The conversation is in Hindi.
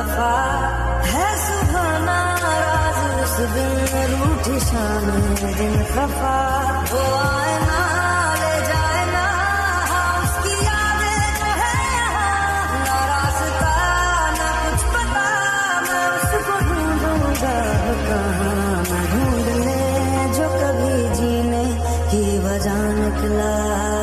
वफा है सुहाना राज उस दिन रूठी शाम दिन खफा वो आए ना ले जाए ना उसकी यादें जो है यहाँ ना रास्ता ना कुछ पता मैं उसको ढूंढूंगा कहाँ मैं ढूंढने जो कभी जीने की वजह निकला।